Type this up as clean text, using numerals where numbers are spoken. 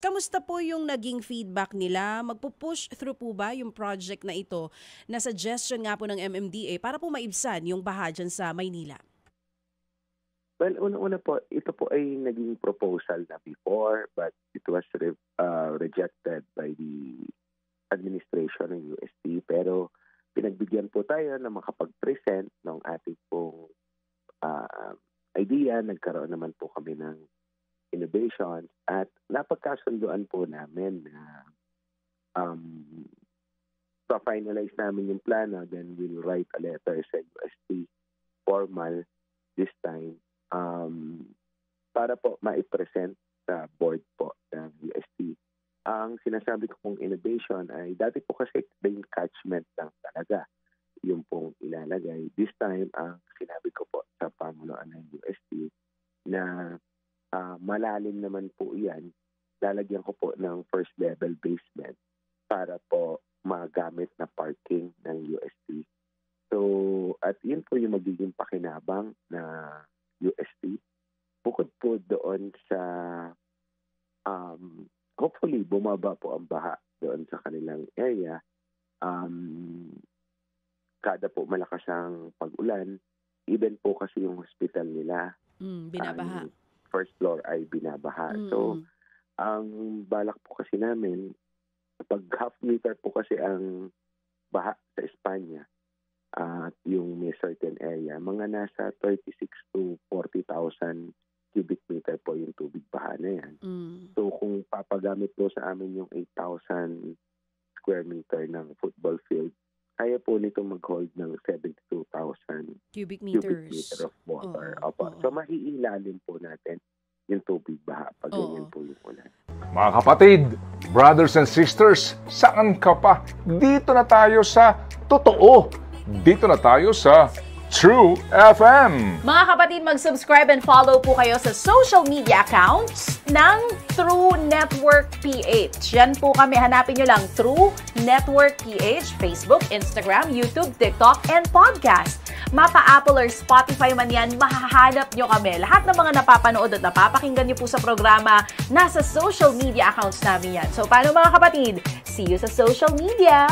Kamusta po yung naging feedback nila? Magpo-push through po ba yung project na ito na suggestion nga po ng MMDA para po maibsan yung baha dyan sa Maynila? Well, una-una po, ito po ay naging proposal na before but it was rejected by the administration ng UST. Pero pinagbigyan po tayo na makapag-present ng ating pong idea. Nagkaroon naman po kami ng innovations at napagkasunduan po namin na pa-finalize namin yung plano, then we'll write a letter sa UST formal this time para po ma-present sa board po ng UST. Ang sinasabi ko pong innovation ay dati po kasi yung catchment lang talaga yung pong ilalagay. This time, ang sinabi ko po sa pamunuan ng UST na malalim naman po yan, lalagyan ko po ng first level basement para po magamit na parking ng UST. So, at yun po yung magiging pakinabang na UST. Bukod po doon sa hopefully bumaba po ang baha doon sa kanilang area. Kada po malakas ang pag-ulan, even po kasi yung hospital nila binabaha. First floor ay binabaha. So, ang balak po kasi namin, pag half meter po kasi ang baha sa Espanya at yung may certain area, mga nasa 36 to 40,000 cubic meter po yung tubig baha na yan. So, kung papagamit po sa amin yung 8,000 square meter ng football field, kaya po nito mag-hold ng 72,000 cubic meter meters of water. So, maiilalim po natin yung tubig baha pag ganyan po yung ulan. Mga kapatid, brothers and sisters, saan ka pa? Dito na tayo sa totoo. Dito na tayo sa True FM. Mga kapatid, mag-subscribe and follow po kayo sa social media accounts ng True Network PH. Yan po kami. Hanapin nyo lang True Network PH, Facebook, Instagram, YouTube, TikTok, and podcast. Mapa Apple or Spotify man yan, mahahanap nyo kami. Lahat ng mga napapanood at napapakinggan nyo po sa programa, nasa social media accounts namin yan. So, paano mga kapatid? See you sa social media!